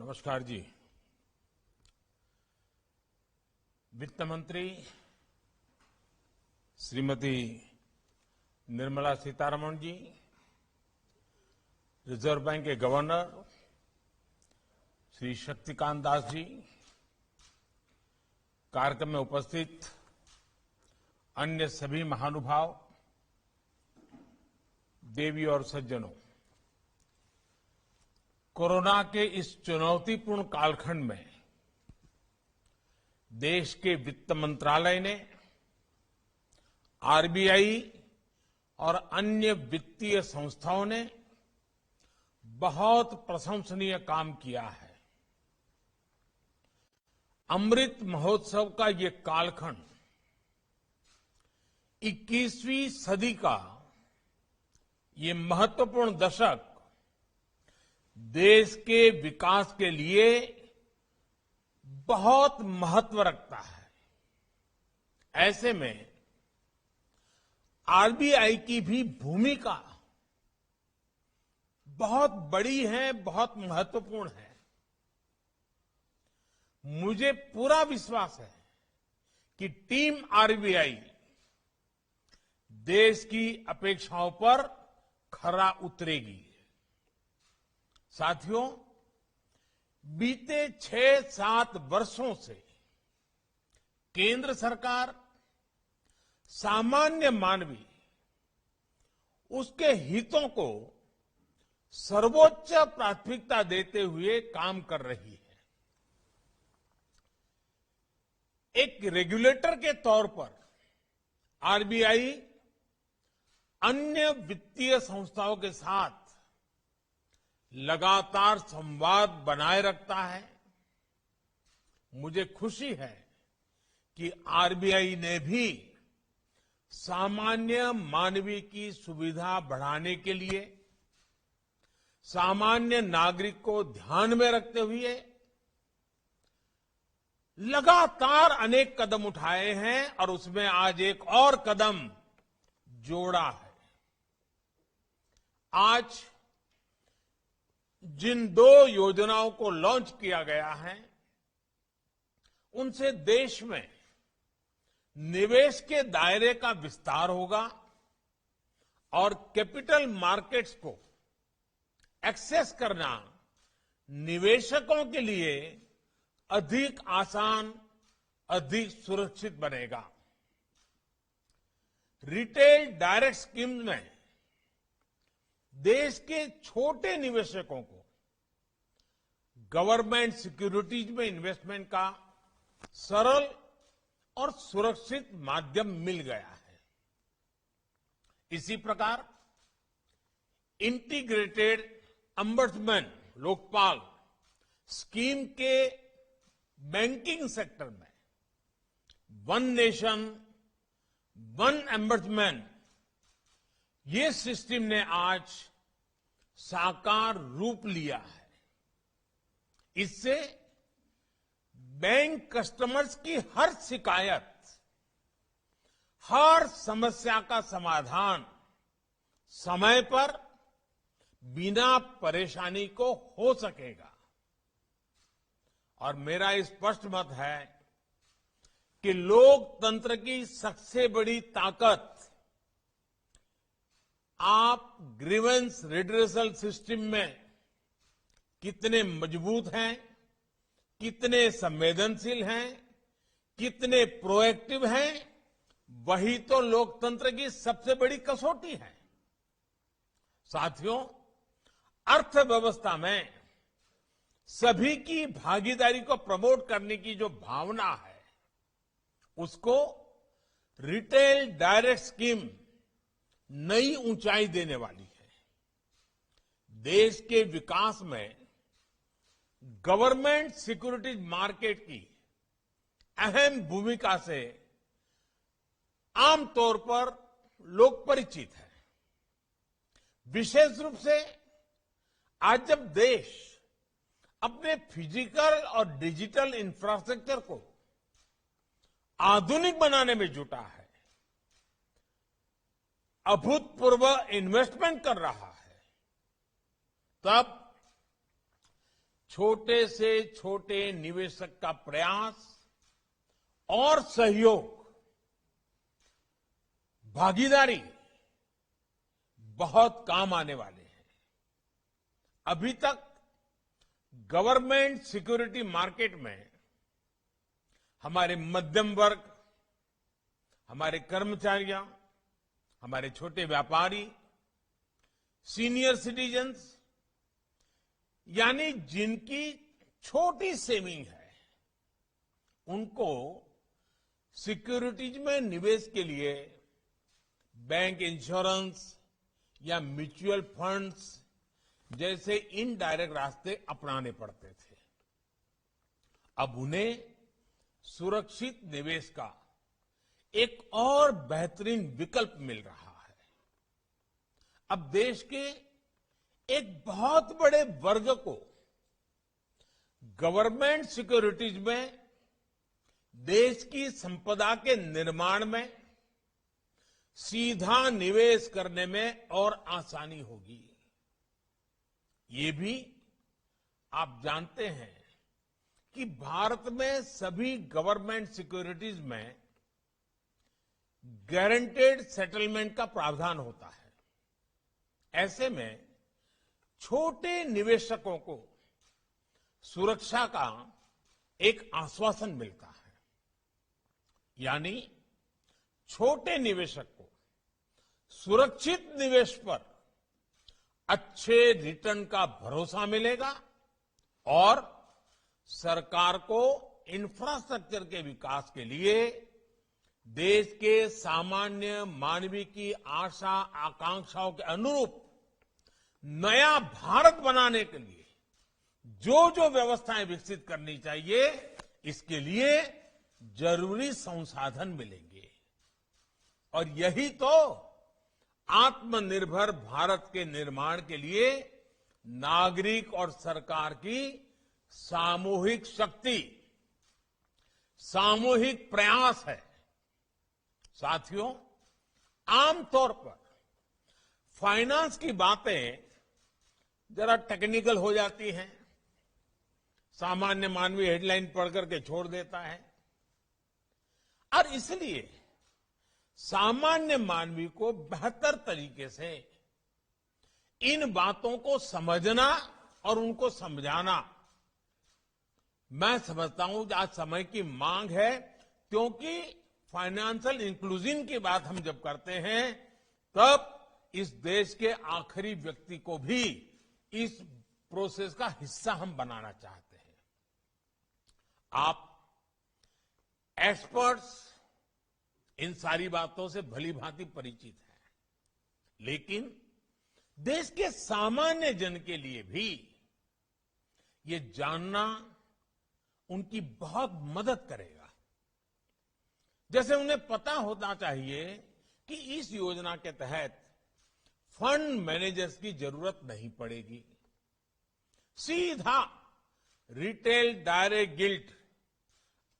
नमस्कार जी। वित्त मंत्री श्रीमती निर्मला सीतारमण जी, रिजर्व बैंक के गवर्नर श्री शक्तिकांत दास जी, कार्यक्रम में उपस्थित अन्य सभी महानुभाव, देवी और सज्जनों, कोरोना के इस चुनौतीपूर्ण कालखंड में देश के वित्त मंत्रालय ने आरबीआई और अन्य वित्तीय संस्थाओं ने बहुत प्रशंसनीय काम किया है। अमृत महोत्सव का ये कालखंड 21वीं सदी का ये महत्वपूर्ण दशक देश के विकास के लिए बहुत महत्व रखता है। ऐसे में आरबीआई की भी भूमिका बहुत बड़ी है, बहुत महत्वपूर्ण है। मुझे पूरा विश्वास है कि टीम आरबीआई देश की अपेक्षाओं पर खरा उतरेगी। साथियों, बीते 6-7 वर्षों से केंद्र सरकार सामान्य मानवी, उसके हितों को सर्वोच्च प्राथमिकता देते हुए काम कर रही है। एक रेगुलेटर के तौर पर आरबीआई अन्य वित्तीय संस्थाओं के साथ लगातार संवाद बनाए रखता है। मुझे खुशी है कि आरबीआई ने भी सामान्य मानवी की सुविधा बढ़ाने के लिए सामान्य नागरिक को ध्यान में रखते हुए लगातार अनेक कदम उठाए हैं और उसमें आज एक और कदम जोड़ा है। आज जिन 2 योजनाओं को लॉन्च किया गया है, उनसे देश में निवेश के दायरे का विस्तार होगा और कैपिटल मार्केट्स को एक्सेस करना निवेशकों के लिए अधिक आसान, अधिक सुरक्षित बनेगा। रिटेल डायरेक्ट स्कीम में देश के छोटे निवेशकों को गवर्नमेंट सिक्योरिटीज में इन्वेस्टमेंट का सरल और सुरक्षित माध्यम मिल गया है। इसी प्रकार इंटीग्रेटेड अंबड्समैन लोकपाल स्कीम के बैंकिंग सेक्टर में वन नेशन वन अंबड्समैन, ये सिस्टम ने आज साकार रूप लिया है। इससे बैंक कस्टमर्स की हर शिकायत, हर समस्या का समाधान समय पर बिना परेशानी को हो सकेगा। और मेरा स्पष्ट मत है कि लोकतंत्र की सबसे बड़ी ताकत आप ग्रीवेंस रिड्रेसल सिस्टम में कितने मजबूत हैं, कितने संवेदनशील हैं, कितने प्रोएक्टिव हैं, वही तो लोकतंत्र की सबसे बड़ी कसौटी है। साथियों, अर्थव्यवस्था में सभी की भागीदारी को प्रमोट करने की जो भावना है, उसको रिटेल डायरेक्ट स्कीम नई ऊंचाई देने वाली है। देश के विकास में गवर्नमेंट सिक्योरिटीज मार्केट की अहम भूमिका से आमतौर पर लोग परिचित हैं। विशेष रूप से आज जब देश अपने फिजिकल और डिजिटल इंफ्रास्ट्रक्चर को आधुनिक बनाने में जुटा है, अभूतपूर्व इन्वेस्टमेंट कर रहा है, तब छोटे से छोटे निवेशक का प्रयास और सहयोग, भागीदारी बहुत काम आने वाले हैं। अभी तक गवर्नमेंट सिक्योरिटी मार्केट में हमारे मध्यम वर्ग, हमारे कर्मचारियों, हमारे छोटे व्यापारी, सीनियर सिटीजन्स, यानी जिनकी छोटी सेविंग है, उनको सिक्योरिटीज में निवेश के लिए बैंक इंश्योरेंस या म्यूचुअल फंड्स जैसे इनडायरेक्ट रास्ते अपनाने पड़ते थे। अब उन्हें सुरक्षित निवेश का एक और बेहतरीन विकल्प मिल रहा है। अब देश के एक बहुत बड़े वर्ग को गवर्नमेंट सिक्योरिटीज में देश की संपदा के निर्माण में सीधा निवेश करने में और आसानी होगी। ये भी आप जानते हैं कि भारत में सभी गवर्नमेंट सिक्योरिटीज में गारंटेड सेटलमेंट का प्रावधान होता है। ऐसे में छोटे निवेशकों को सुरक्षा का एक आश्वासन मिलता है, यानी छोटे निवेशक को सुरक्षित निवेश पर अच्छे रिटर्न का भरोसा मिलेगा और सरकार को इंफ्रास्ट्रक्चर के विकास के लिए देश के सामान्य मानवीय की आशा आकांक्षाओं के अनुरूप नया भारत बनाने के लिए जो जो व्यवस्थाएं विकसित करनी चाहिए, इसके लिए जरूरी संसाधन मिलेंगे। और यही तो आत्मनिर्भर भारत के निर्माण के लिए नागरिक और सरकार की सामूहिक शक्ति, सामूहिक प्रयास है। साथियों, आमतौर पर फाइनेंस की बातें जरा टेक्निकल हो जाती हैं, सामान्य मानवीय हेडलाइन पढ़ करके छोड़ देता है, और इसलिए सामान्य मानवीय को बेहतर तरीके से इन बातों को समझना और उनको समझाना, मैं समझता हूं कि आज समय की मांग है, क्योंकि फाइनेंशियल इंक्लूजन की बात हम जब करते हैं तब इस देश के आखिरी व्यक्ति को भी इस प्रोसेस का हिस्सा हम बनाना चाहते हैं। आप एक्सपर्ट्स इन सारी बातों से भली भांति परिचित हैं, लेकिन देश के सामान्य जन के लिए भी ये जानना उनकी बहुत मदद करेगा। जैसे उन्हें पता होना चाहिए कि इस योजना के तहत फंड मैनेजर्स की जरूरत नहीं पड़ेगी, सीधा retail direct guilt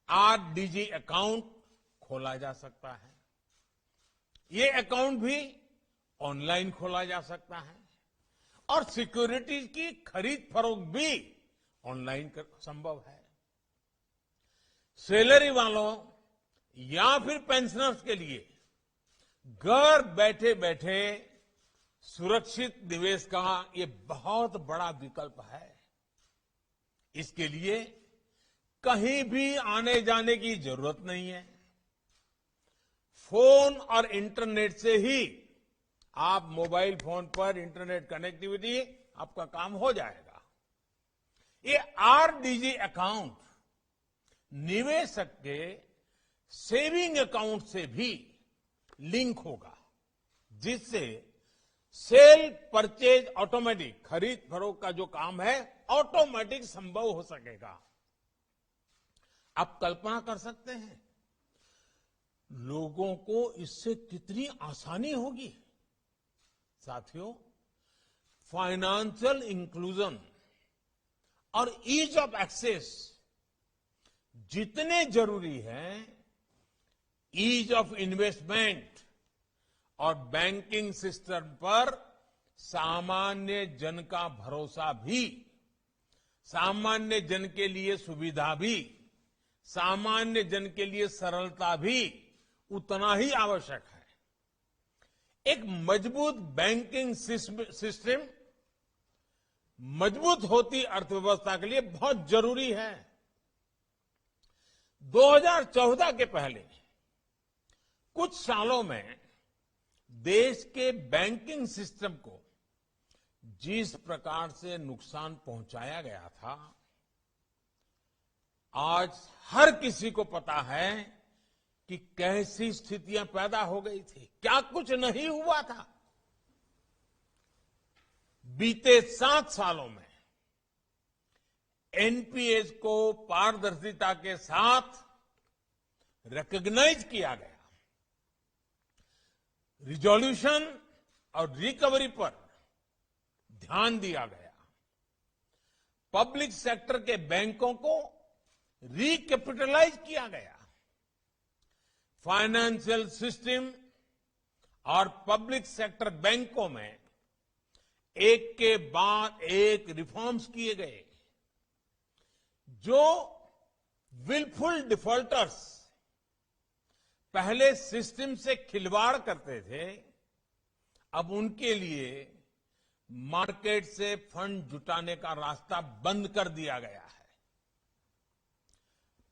RDG account खोला जा सकता है। ये अकाउंट भी ऑनलाइन खोला जा सकता है और सिक्योरिटीज की खरीद फरोख्त भी ऑनलाइन संभव है। सैलरी वालों या फिर पेंशनर्स के लिए घर बैठे बैठे सुरक्षित निवेश का ये बहुत बड़ा विकल्प है। इसके लिए कहीं भी आने जाने की जरूरत नहीं है। फोन और इंटरनेट से ही आप मोबाइल फोन पर इंटरनेट कनेक्टिविटी आपका काम हो जाएगा। ये आरडीजी अकाउंट निवेशक के सेविंग अकाउंट से भी लिंक होगा, जिससे सेल परचेज ऑटोमेटिक, खरीद फरोख्त का जो काम है ऑटोमेटिक संभव हो सकेगा। आप कल्पना कर सकते हैं लोगों को इससे कितनी आसानी होगी। साथियों, फाइनेंशियल इंक्लूजन और ईज ऑफ एक्सेस जितने जरूरी हैं, ईज ऑफ इन्वेस्टमेंट और बैंकिंग सिस्टम पर सामान्य जन का भरोसा भी सामान्य जन के लिए सुविधा भी, सामान्य जन के लिए सरलता भी उतना ही आवश्यक है। एक मजबूत बैंकिंग सिस्टम मजबूत होती अर्थव्यवस्था के लिए बहुत जरूरी है। 2014 के पहले कुछ सालों में देश के बैंकिंग सिस्टम को जिस प्रकार से नुकसान पहुंचाया गया था, आज हर किसी को पता है कि कैसी स्थितियां पैदा हो गई थी, क्या कुछ नहीं हुआ था। बीते 7 सालों में एनपीएस को पारदर्शिता के साथ रिकॉग्नाइज किया गया। रिजोल्यूशन और रिकवरी पर ध्यान दिया गया। पब्लिक सेक्टर के बैंकों को रिकैपिटलाइज किया गया। फाइनेंशियल सिस्टम और पब्लिक सेक्टर बैंकों में एक के बाद एक रिफॉर्म्स किए गए। जो विलफुल डिफॉल्टर्स पहले सिस्टम से खिलवाड़ करते थे, अब उनके लिए मार्केट से फंड जुटाने का रास्ता बंद कर दिया गया है।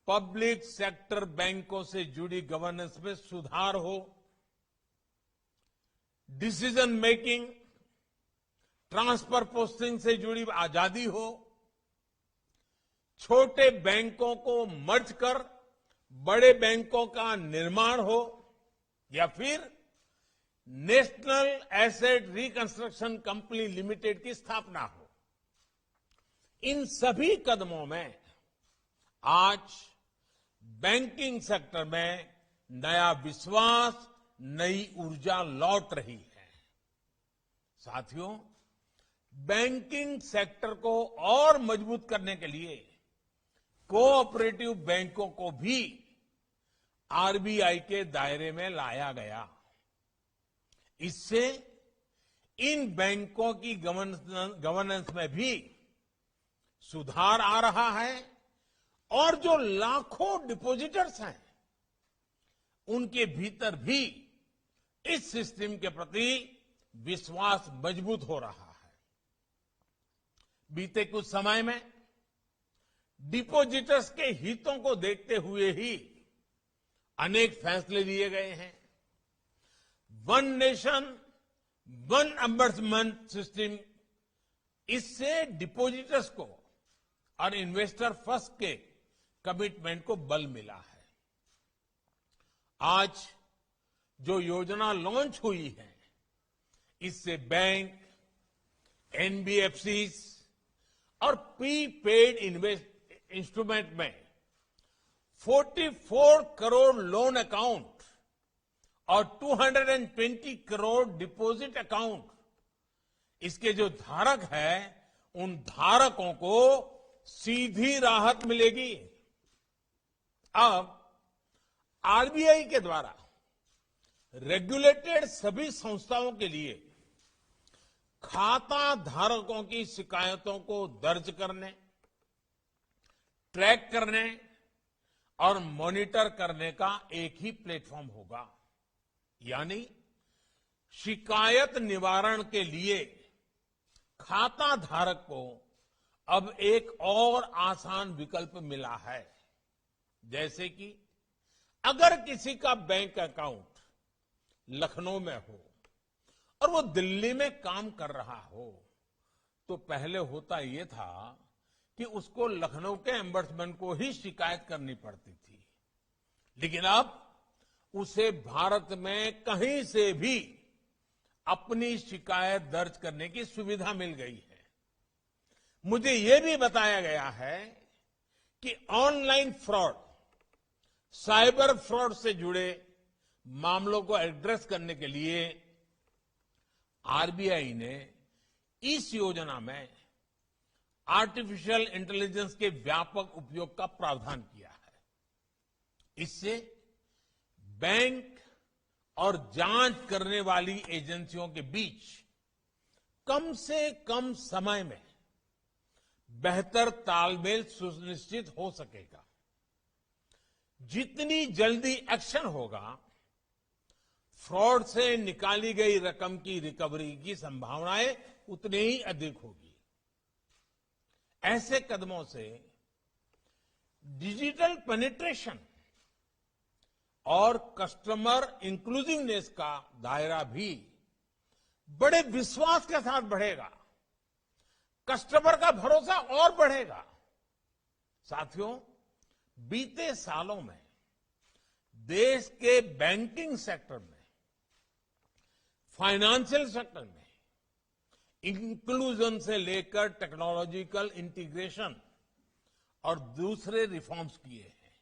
पब्लिक सेक्टर बैंकों से जुड़ी गवर्नेंस में सुधार हो, डिसीजन मेकिंग, ट्रांसफर पोस्टिंग से जुड़ी आजादी हो, छोटे बैंकों को मर्ज कर बड़े बैंकों का निर्माण हो, या फिर national asset reconstruction company limited की स्थापना हो। इन सभी कदमों में आज बैंकिंग सेक्टर में नया विश्वास, नई ऊर्जा लौट रही है। साथियों, बैंकिंग सेक्टर को और मजबूत करने के लिए कोऑपरेटिव बैंकों को भी आरबीआई के दायरे में लाया गया। इससे इन बैंकों की गवर्नेंस में भी सुधार आ रहा है और जो लाखों डिपॉजिटर्स हैं, उनके भीतर भी इस सिस्टम के प्रति विश्वास मजबूत हो रहा है। बीते कुछ समय में डिपॉजिटर्स के हितों को देखते हुए ही अनेक फैसले लिए गए हैं। वन नेशन वन अम्बर्समेंट सिस्टम, इससे डिपॉजिटर्स को और इन्वेस्टर फर्स्ट के कमिटमेंट को बल मिला है। आज जो योजना लॉन्च हुई है, इससे बैंक, एनबीएफसीज और प्रीपेड इंस्ट्रूमेंट में 44 करोड़ लोन अकाउंट और 220 करोड़ डिपॉजिट अकाउंट, इसके जो धारक हैं, उन धारकों को सीधी राहत मिलेगी। अब आरबीआई के द्वारा रेगुलेटेड सभी संस्थाओं के लिए खाता धारकों की शिकायतों को दर्ज करने, ट्रैक करने और मॉनिटर करने का एक ही प्लेटफॉर्म होगा। यानी शिकायत निवारण के लिए खाता धारक को अब एक और आसान विकल्प मिला है। जैसे कि अगर किसी का बैंक अकाउंट लखनऊ में हो और वो दिल्ली में काम कर रहा हो, तो पहले होता ये था कि उसको लखनऊ के एम्बर्समेंट को ही शिकायत करनी पड़ती थी। लेकिन अब उसे भारत में कहीं से भी अपनी शिकायत दर्ज करने की सुविधा मिल गई है। मुझे यह भी बताया गया है कि ऑनलाइन फ्रॉड, साइबर फ्रॉड से जुड़े मामलों को एड्रेस करने के लिए आरबीआई ने इस योजना में आर्टिफिशियल इंटेलिजेंस के व्यापक उपयोग का प्रावधान किया है। इससे बैंक और जांच करने वाली एजेंसियों के बीच कम से कम समय में बेहतर तालमेल सुनिश्चित हो सकेगा। जितनी जल्दी एक्शन होगा, फ्रॉड से निकाली गई रकम की रिकवरी की संभावनाएं उतनी ही अधिक होगी। ऐसे कदमों से डिजिटल पेनिट्रेशन और कस्टमर इंक्लूसिवनेस का दायरा भी बड़े विश्वास के साथ बढ़ेगा, कस्टमर का भरोसा और बढ़ेगा। साथियों, बीते सालों में देश के बैंकिंग सेक्टर में, फाइनेंशियल सेक्टर में इंक्लूजन से लेकर टेक्नोलॉजिकल इंटीग्रेशन और दूसरे रिफॉर्म्स किए हैं।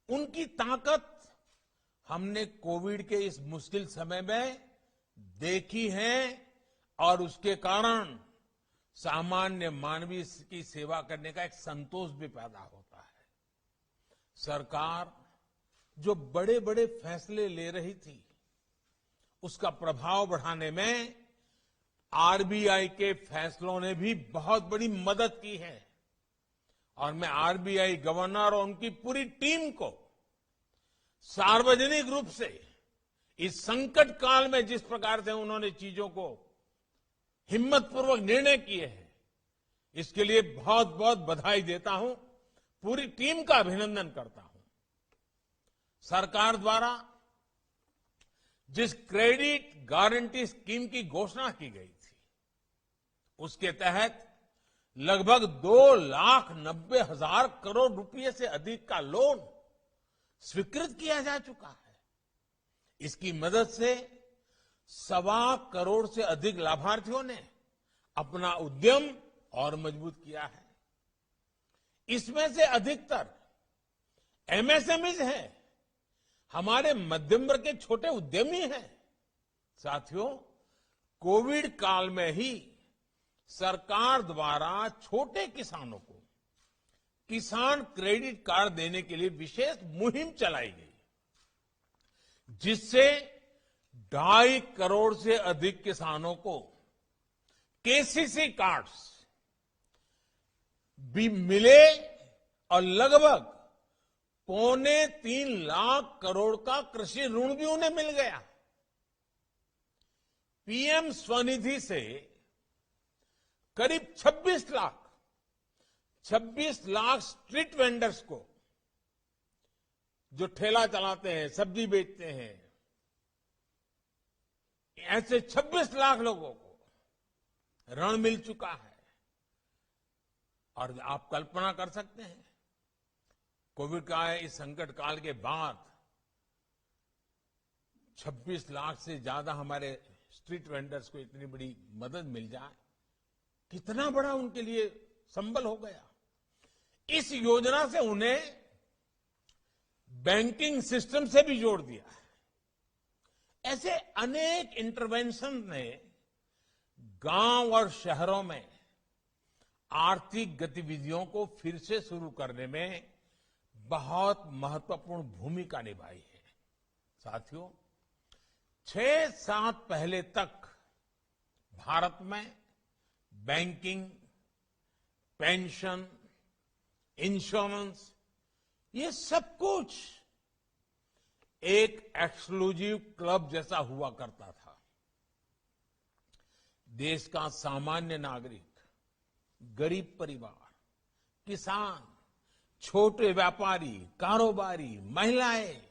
उनकी ताकत हमने कोविड के इस मुश्किल समय में देखी है और उसके कारण सामान्य मानवीय की सेवा करने का एक संतोष भी पैदा होता है। सरकार जो बड़े बड़े फैसले ले रही थी, उसका प्रभाव बढ़ाने में आरबीआई के फैसलों ने भी बहुत बड़ी मदद की है और मैं आरबीआई गवर्नर और उनकी पूरी टीम को सार्वजनिक रूप से इस संकट काल में जिस प्रकार से उन्होंने चीजों को हिम्मतपूर्वक निर्णय किए हैं, इसके लिए बहुत बहुत बधाई देता हूं, पूरी टीम का अभिनंदन करता हूं। सरकार द्वारा जिस क्रेडिट गारंटी स्कीम की घोषणा की गई थी, उसके तहत लगभग 2,90,000 करोड़ रुपए से अधिक का लोन स्वीकृत किया जा चुका है। इसकी मदद से 1.25 करोड़ से अधिक लाभार्थियों ने अपना उद्यम और मजबूत किया है। इसमें से अधिकतर एमएसएमईज हैं, हमारे मध्यम वर्ग के छोटे उद्यमी हैं। साथियों, कोविड काल में ही सरकार द्वारा छोटे किसानों को किसान क्रेडिट कार्ड देने के लिए विशेष मुहिम चलाई गई, जिससे 2.5 करोड़ से अधिक किसानों को केसीसी कार्ड्स भी मिले और लगभग 2.25 लाख करोड़ का कृषि ऋण भी उन्हें मिल गया। पीएम स्वनिधि से करीब 26 लाख स्ट्रीट वेंडर्स को, जो ठेला चलाते हैं, सब्जी बेचते हैं, ऐसे 26 लाख लोगों को ऋण मिल चुका है। और आप कल्पना कर सकते हैं, कोविड का इस संकट काल के बाद 26 लाख से ज्यादा हमारे स्ट्रीट वेंडर्स को इतनी बड़ी मदद मिल जाए, कितना बड़ा उनके लिए संबल हो गया। इस योजना से उन्हें बैंकिंग सिस्टम से भी जोड़ दिया है। ऐसे अनेक इंटरवेंशन ने गांव और शहरों में आर्थिक गतिविधियों को फिर से शुरू करने में बहुत महत्वपूर्ण भूमिका निभाई है। साथियों, 6-7 पहले तक भारत में बैंकिंग, पेंशन, इंश्योरेंस, ये सब कुछ एक एक्सक्लूसिव क्लब जैसा हुआ करता था। देश का सामान्य नागरिक, गरीब परिवार, किसान, छोटे व्यापारी, कारोबारी, महिलाएं,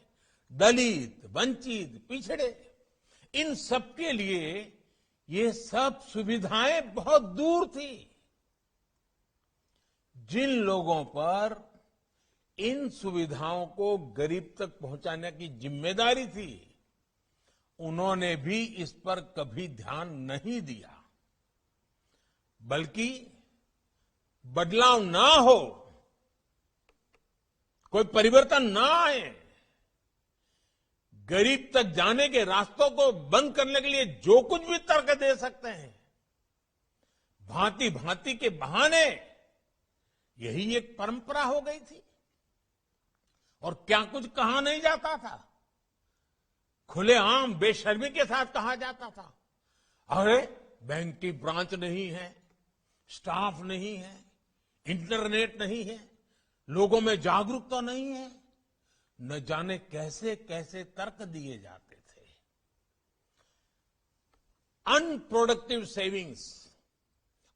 दलित, वंचित, पिछड़े, इन सबके लिए ये सब सुविधाएं बहुत दूर थी। जिन लोगों पर इन सुविधाओं को गरीब तक पहुंचाने की जिम्मेदारी थी, उन्होंने भी इस पर कभी ध्यान नहीं दिया, बल्कि बदलाव ना हो, कोई परिवर्तन ना आए, गरीब तक जाने के रास्तों को बंद करने के लिए जो कुछ भी तर्क दे सकते हैं, भांति भांति के बहाने, यही एक परंपरा हो गई थी। और क्या कुछ कहा नहीं जाता था, खुलेआम बेशर्मी के साथ कहा जाता था, अरे बैंक की ब्रांच नहीं है, स्टाफ नहीं है, इंटरनेट नहीं है, लोगों में जागरूकता नहीं है, न जाने कैसे कैसे तर्क दिए जाते थे। अनप्रोडक्टिव सेविंग्स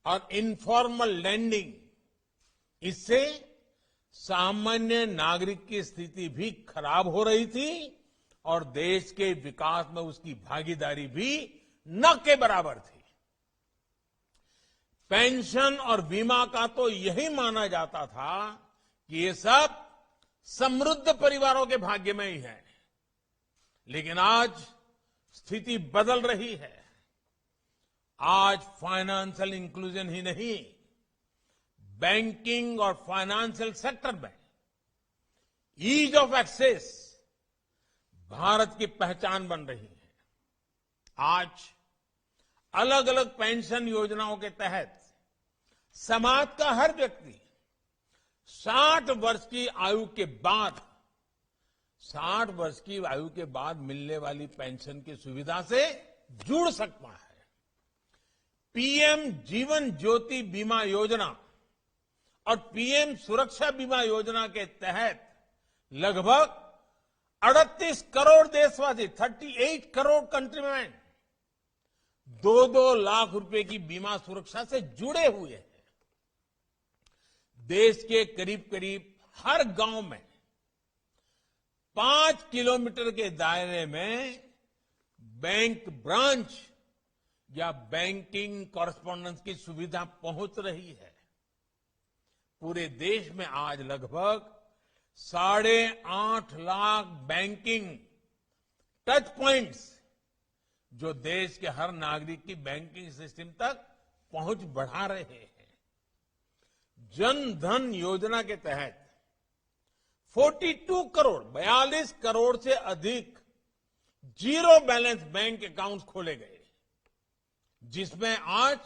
और इनफॉर्मल लैंडिंग, इससे सामान्य नागरिक की स्थिति भी खराब हो रही थी और देश के विकास में उसकी भागीदारी भी न के बराबर थी। पेंशन और बीमा का तो यही माना जाता था कि ये सब समृद्ध परिवारों के भाग्य में ही है, लेकिन आज स्थिति बदल रही है। आज फाइनेंशियल इंक्लूजन ही नहीं, बैंकिंग और फाइनेंशियल सेक्टर में ईज ऑफ एक्सेस भारत की पहचान बन रही है। आज अलग अलग पेंशन योजनाओं के तहत समाज का हर व्यक्ति 60 वर्ष की आयु के बाद 60 वर्ष की आयु के बाद मिलने वाली पेंशन की सुविधा से जुड़ सकता है। पीएम जीवन ज्योति बीमा योजना और पीएम सुरक्षा बीमा योजना के तहत लगभग 38 करोड़ देशवासी, 38 करोड़ कंट्रीमैन 2-2 लाख रुपए की बीमा सुरक्षा से जुड़े हुए हैं। देश के करीब करीब हर गांव में 5 किलोमीटर के दायरे में बैंक ब्रांच या बैंकिंग कॉरेस्पॉन्डेंस की सुविधा पहुंच रही है। पूरे देश में आज लगभग 8.5 लाख बैंकिंग टच पॉइंट्स, जो देश के हर नागरिक की बैंकिंग सिस्टम तक पहुंच बढ़ा रहे हैं। जन धन योजना के तहत 42 करोड़ से अधिक जीरो बैलेंस बैंक अकाउंट्स खोले गए, जिसमें आज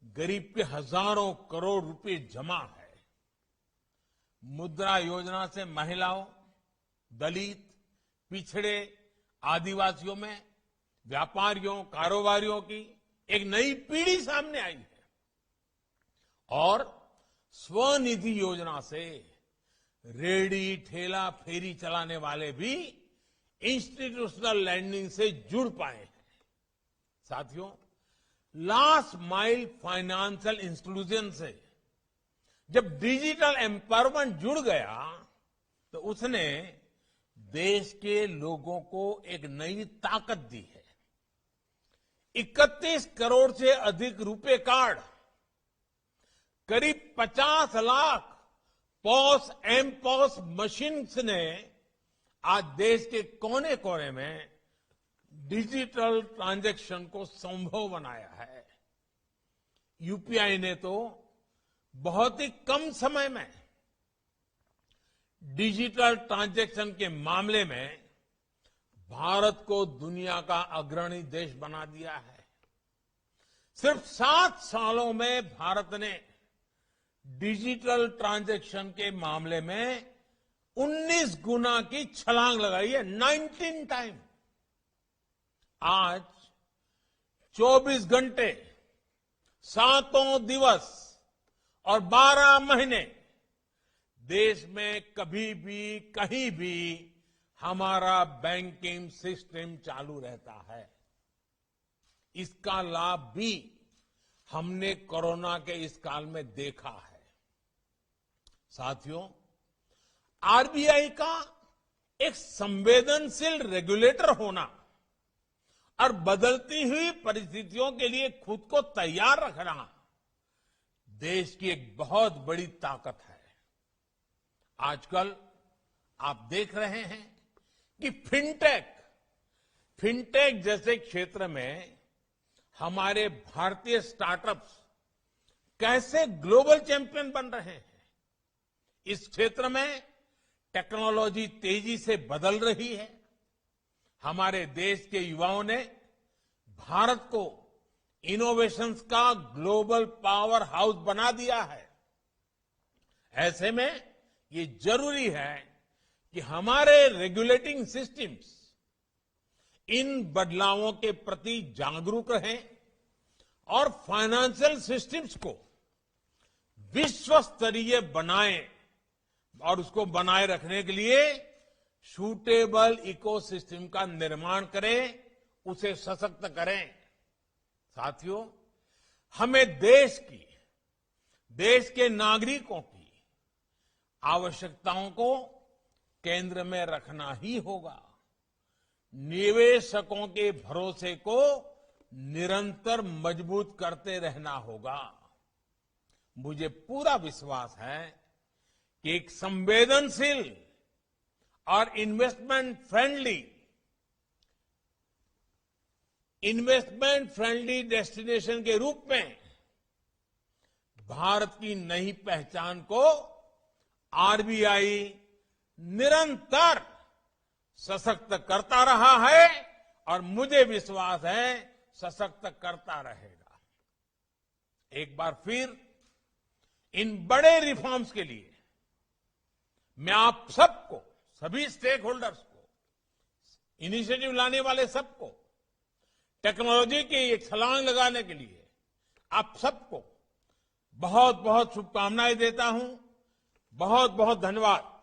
गरीब के हजारों करोड़ रुपए जमा है। मुद्रा योजना से महिलाओं, दलित, पिछड़े, आदिवासियों में व्यापारियों, कारोबारियों की एक नई पीढ़ी सामने आई है। और स्वनिधि योजना से रेहड़ी, ठेला, फेरी चलाने वाले भी इंस्टीट्यूशनल लैंडिंग से जुड़ पाए हैं। साथियों, लास्ट माइल फाइनेंशियल इंक्लूजन से जब डिजिटल एम्पावरमेंट जुड़ गया तो उसने देश के लोगों को एक नई ताकत दी है। 31 करोड़ से अधिक रुपए कार्ड, करीब 50 lakh POS mPOS machines ने आज देश के कोने कोने में डिजिटल ट्रांजैक्शन को संभव बनाया है। यूपीआई ने तो बहुत ही कम समय में डिजिटल ट्रांजैक्शन के मामले में भारत को दुनिया का अग्रणी देश बना दिया है। सिर्फ 7 सालों में भारत ने डिजिटल ट्रांजैक्शन के मामले में 19 गुना की छलांग लगाई है, 19 टाइम। आज 24 घंटे, 7 दिवस और 12 महीने देश में कभी भी कहीं भी हमारा बैंकिंग सिस्टम चालू रहता है। इसका लाभ भी हमने कोरोना के इस काल में देखा है। साथियों, आरबीआई का एक संवेदनशील रेगुलेटर होना और बदलती हुई परिस्थितियों के लिए खुद को तैयार रखना देश की एक बहुत बड़ी ताकत है। आजकल आप देख रहे हैं कि फिनटेक जैसे क्षेत्र में हमारे भारतीय स्टार्टअप्स कैसे ग्लोबल चैंपियन बन रहे हैं। इस क्षेत्र में टेक्नोलॉजी तेजी से बदल रही है। हमारे देश के युवाओं ने भारत को इनोवेशंस का ग्लोबल पावर हाउस बना दिया है। ऐसे में ये जरूरी है कि हमारे रेगुलेटिंग सिस्टम्स इन बदलावों के प्रति जागरूक रहें और फाइनेंशियल सिस्टम्स को विश्व स्तरीय बनाएं और उसको बनाए रखने के लिए सूटेबल इकोसिस्टम का निर्माण करें, उसे सशक्त करें। साथियों, हमें देश के नागरिकों की आवश्यकताओं को केंद्र में रखना ही होगा। निवेशकों के भरोसे को निरंतर मजबूत करते रहना होगा। मुझे पूरा विश्वास है कि एक संवेदनशील और इन्वेस्टमेंट फ्रेंडली डेस्टिनेशन के रूप में भारत की नई पहचान को आरबीआई निरंतर सशक्त करता रहा है और मुझे विश्वास है सशक्त करता रहेगा। एक बार फिर इन बड़े रिफॉर्म्स के लिए मैं आप सबको, सभी स्टेक होल्डर्स को, इनिशिएटिव लाने वाले सबको, टेक्नोलॉजी की एक छलांग लगाने के लिए आप सबको बहुत बहुत शुभकामनाएं देता हूं। बहुत बहुत धन्यवाद।